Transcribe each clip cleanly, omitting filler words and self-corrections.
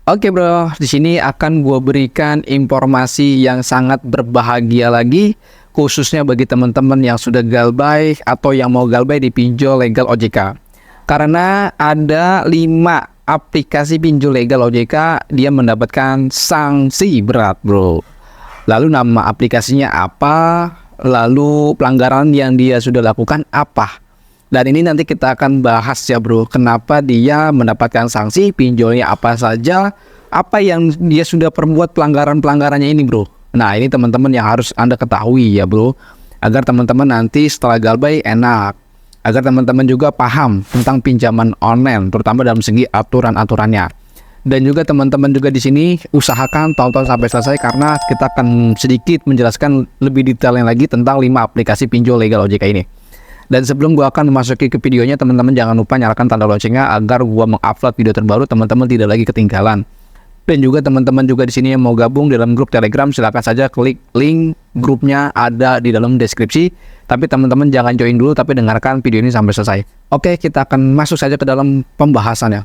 Oke bro, di sini akan gue berikan informasi yang sangat berbahagia lagi, khususnya bagi teman-teman yang sudah galbay atau yang mau galbay di pinjol legal OJK. Karena ada 5 aplikasi pinjol legal OJK, dia mendapatkan sanksi berat bro. Lalu nama aplikasinya apa? Lalu pelanggaran yang dia sudah lakukan apa? Dan ini nanti kita akan bahas ya bro, kenapa dia mendapatkan sanksi, pinjolnya apa saja, apa yang dia sudah perbuat pelanggarannya ini bro. Nah ini teman-teman yang harus Anda ketahui ya bro, agar teman-teman nanti setelah galbay enak, agar teman-teman juga paham tentang pinjaman online, terutama dalam segi aturan-aturannya. Dan juga teman-teman juga di sini usahakan tonton sampai selesai karena kita akan sedikit menjelaskan lebih detailnya lagi tentang 5 aplikasi pinjol legal OJK ini. Dan sebelum gua akan memasuki ke videonya, teman-teman jangan lupa nyalakan tanda loncengnya agar gua mengupload video terbaru teman-teman tidak lagi ketinggalan. Dan juga teman-teman juga di sini yang mau gabung dalam grup Telegram, silakan saja klik link grupnya ada di dalam deskripsi. Tapi teman-teman jangan join dulu, tapi dengarkan video ini sampai selesai. Oke, kita akan masuk saja ke dalam pembahasannya.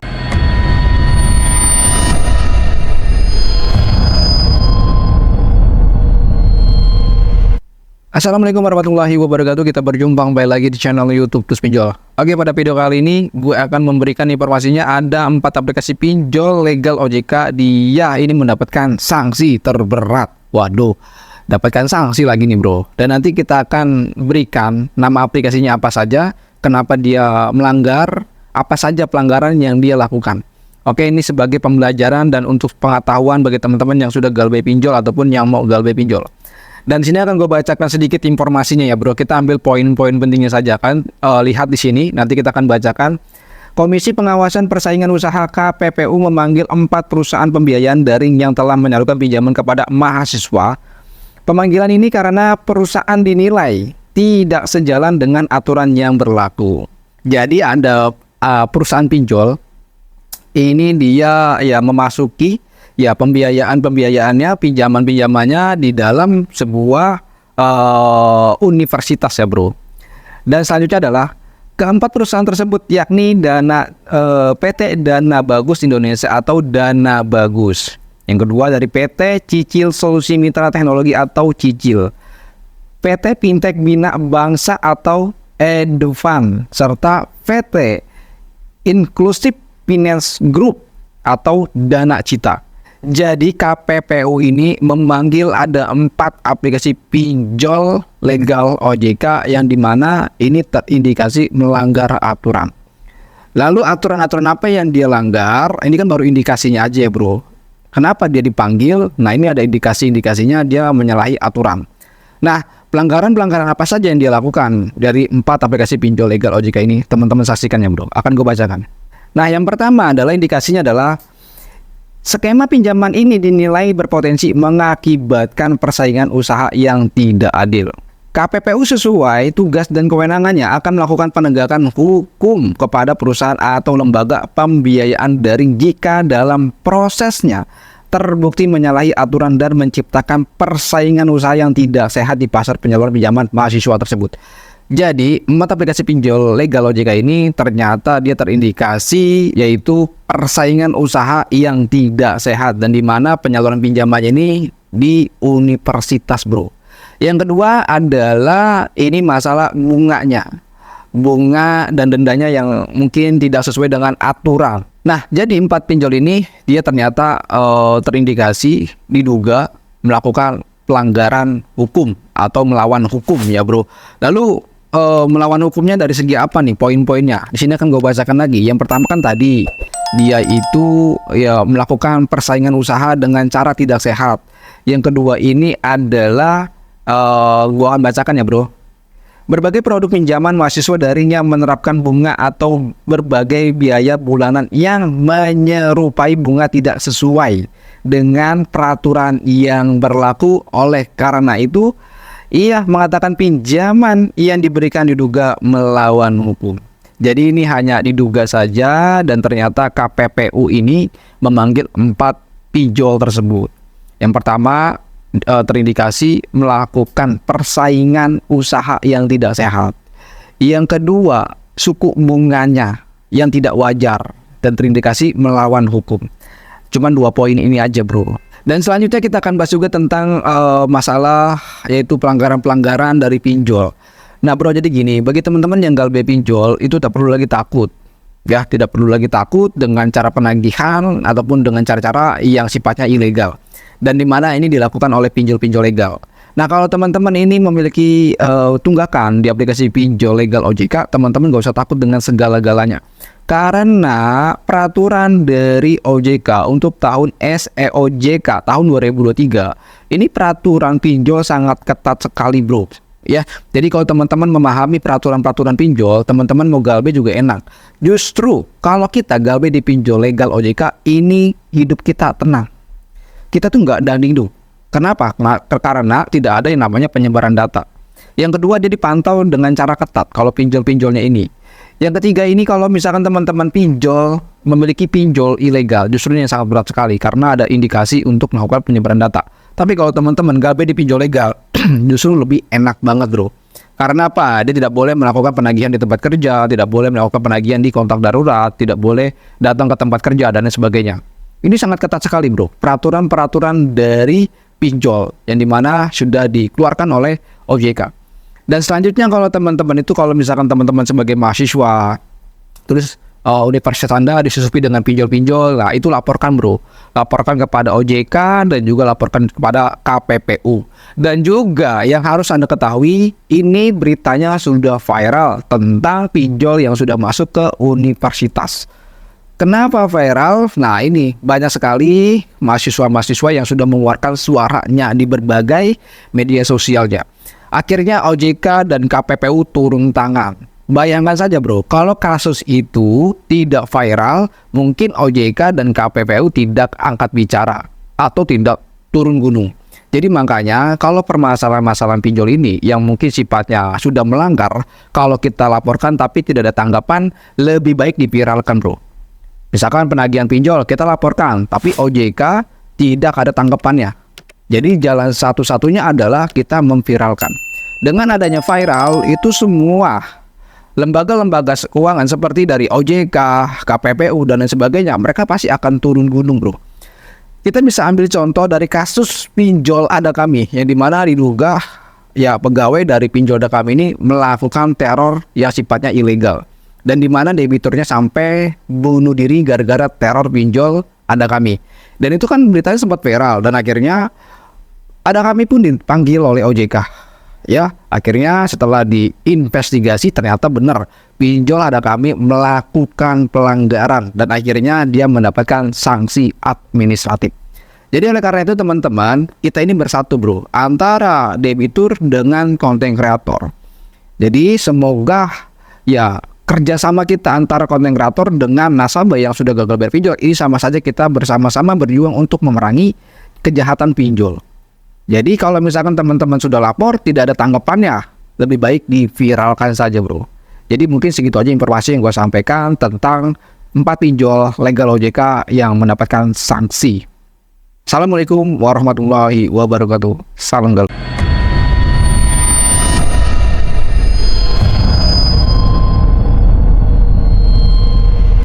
Assalamualaikum warahmatullahi wabarakatuh. Kita berjumpa kembali lagi di channel YouTube Tus Pinjol. Oke, pada video kali ini gue akan memberikan informasinya ada 4 aplikasi pinjol legal OJK. Dia ini mendapatkan sanksi terberat. Waduh, dapatkan sanksi lagi nih bro. Dan nanti kita akan berikan nama aplikasinya apa saja, kenapa dia melanggar, apa saja pelanggaran yang dia lakukan. Oke, ini sebagai pembelajaran dan untuk pengetahuan bagi teman-teman yang sudah galbay pinjol ataupun yang mau galbay pinjol. Dan sini akan gue bacakan sedikit informasinya ya bro. Kita ambil poin-poin pentingnya saja kan. Lihat di sini, nanti kita akan bacakan. Komisi Pengawasan Persaingan Usaha KPPU memanggil 4 perusahaan pembiayaan daring yang telah menyalurkan pinjaman kepada mahasiswa. Pemanggilan ini karena perusahaan dinilai tidak sejalan dengan aturan yang berlaku. Jadi ada perusahaan pinjol ini dia ya memasuki ya pembiayaannya, pinjamannya di dalam sebuah universitas ya bro. Dan selanjutnya adalah keempat perusahaan tersebut yakni PT Dana Bagus Indonesia atau Dana Bagus. Yang kedua dari PT Cicil Solusi Mitra Teknologi atau Cicil, PT Fintech Bina Bangsa atau Edufan, serta PT Inclusive Finance Group atau Dana Cita. Jadi KPPU ini memanggil ada 4 aplikasi pinjol legal OJK yang dimana ini terindikasi melanggar aturan. Lalu aturan-aturan apa yang dia langgar? Ini kan baru indikasinya aja ya bro. Kenapa dia dipanggil? Nah ini ada indikasinya dia menyalahi aturan. Nah pelanggaran apa saja yang dia lakukan dari 4 aplikasi pinjol legal OJK ini? Teman-teman saksikan ya bro, akan gue bacakan. Nah yang pertama adalah indikasinya adalah skema pinjaman ini dinilai berpotensi mengakibatkan persaingan usaha yang tidak adil. KPPU sesuai tugas dan kewenangannya akan melakukan penegakan hukum kepada perusahaan atau lembaga pembiayaan daring jika dalam prosesnya terbukti menyalahi aturan dan menciptakan persaingan usaha yang tidak sehat di pasar penyaluran pinjaman mahasiswa tersebut. Jadi 4 aplikasi pinjol legal OJK ini ternyata dia terindikasi yaitu persaingan usaha yang tidak sehat dan di mana penyaluran pinjamannya ini di universitas bro. Yang kedua adalah ini masalah bunganya, bunga dan dendanya yang mungkin tidak sesuai dengan aturan. Nah jadi 4 pinjol ini dia ternyata terindikasi diduga melakukan pelanggaran hukum atau melawan hukum ya bro. Lalu melawan hukumnya dari segi apa nih poin-poinnya? Di sini akan gue bacakan lagi. Yang pertama kan tadi dia itu ya melakukan persaingan usaha dengan cara tidak sehat. Yang kedua ini adalah gue akan bacakan ya bro. Berbagai produk pinjaman mahasiswa daring yang menerapkan bunga atau berbagai biaya bulanan yang menyerupai bunga tidak sesuai dengan peraturan yang berlaku. Oleh karena itu ia mengatakan pinjaman yang diberikan diduga melawan hukum. Jadi ini hanya diduga saja dan ternyata KPPU ini memanggil 4 pinjol tersebut. Yang pertama terindikasi melakukan persaingan usaha yang tidak sehat. Yang kedua suku bunganya yang tidak wajar dan terindikasi melawan hukum. Cuman 2 poin ini aja bro. Dan selanjutnya kita akan bahas juga tentang masalah yaitu pelanggaran-pelanggaran dari pinjol. Nah bro, jadi gini, bagi teman-teman yang galbe pinjol itu tak perlu lagi takut. Ya, tidak perlu lagi takut dengan cara penagihan ataupun dengan cara-cara yang sifatnya ilegal. Dan di mana ini dilakukan oleh pinjol-pinjol legal. Nah, kalau teman-teman ini memiliki tunggakan di aplikasi pinjol legal OJK, teman-teman gak usah takut dengan segala-galanya. Karena peraturan dari OJK untuk tahun SEOJK tahun 2023, ini peraturan pinjol sangat ketat sekali bro. Ya, jadi kalau teman-teman memahami peraturan-peraturan pinjol, teman-teman mau galbe juga enak. Justru kalau kita galbe di pinjol legal OJK, ini hidup kita tenang. Kita tuh nggak dandingdu. Kenapa? Karena tidak ada yang namanya penyebaran data. Yang kedua, dia dipantau dengan cara ketat kalau pinjol-pinjolnya ini. Yang ketiga ini, kalau misalkan teman-teman pinjol memiliki pinjol ilegal, justru ini yang sangat berat sekali karena ada indikasi untuk melakukan penyebaran data. Tapi kalau teman-teman galbe di pinjol legal, justru lebih enak banget bro. Karena apa? Dia tidak boleh melakukan penagihan di tempat kerja, tidak boleh melakukan penagihan di kontak darurat, tidak boleh datang ke tempat kerja dan lain sebagainya. Ini sangat ketat sekali bro, peraturan-peraturan dari pinjol yang dimana sudah dikeluarkan oleh OJK. Dan selanjutnya kalau teman-teman itu, kalau misalkan teman-teman sebagai mahasiswa, terus universitas Anda disusupi dengan pinjol-pinjol, nah itu laporkan bro, laporkan kepada OJK dan juga laporkan kepada KPPU. Dan juga yang harus Anda ketahui, ini beritanya sudah viral tentang pinjol yang sudah masuk ke universitas. Kenapa viral? Nah ini banyak sekali mahasiswa-mahasiswa yang sudah mengeluarkan suaranya di berbagai media sosialnya. Akhirnya OJK dan KPPU turun tangan. Bayangkan saja bro, kalau kasus itu tidak viral, mungkin OJK dan KPPU tidak angkat bicara atau tidak turun gunung. Jadi makanya kalau permasalahan-masalahan pinjol ini yang mungkin sifatnya sudah melanggar, kalau kita laporkan tapi tidak ada tanggapan, lebih baik diviralkan bro. Misalkan penagihan pinjol kita laporkan, tapi OJK tidak ada tanggapannya. Jadi jalan satu-satunya adalah kita memviralkan. Dengan adanya viral, itu semua lembaga-lembaga keuangan seperti dari OJK, KPPU dan lain sebagainya, mereka pasti akan turun gunung bro. Kita bisa ambil contoh dari kasus pinjol Ada Kami, yang dimana diduga ya pegawai dari pinjol Ada Kami ini melakukan teror yang sifatnya ilegal. Dan dimana debiturnya sampai bunuh diri gara-gara teror pinjol Ada Kami. Dan itu kan beritanya sempat viral dan akhirnya Ada Kami pun dipanggil oleh OJK. Ya, akhirnya setelah diinvestigasi ternyata benar pinjol Ada Kami melakukan pelanggaran dan akhirnya dia mendapatkan sanksi administratif. Jadi oleh karena itu teman-teman, kita ini bersatu bro antara debitur dengan konten kreator. Jadi semoga ya kerjasama kita antara konten kreator dengan nasabah yang sudah gagal bayar pinjol ini sama saja kita bersama-sama berjuang untuk memerangi kejahatan pinjol. Jadi kalau misalkan teman-teman sudah lapor tidak ada tanggapannya, lebih baik diviralkan saja bro. Jadi mungkin segitu aja informasi yang gue sampaikan tentang 4 pinjol legal OJK yang mendapatkan sanksi. Assalamualaikum warahmatullahi wabarakatuh. Salam galau.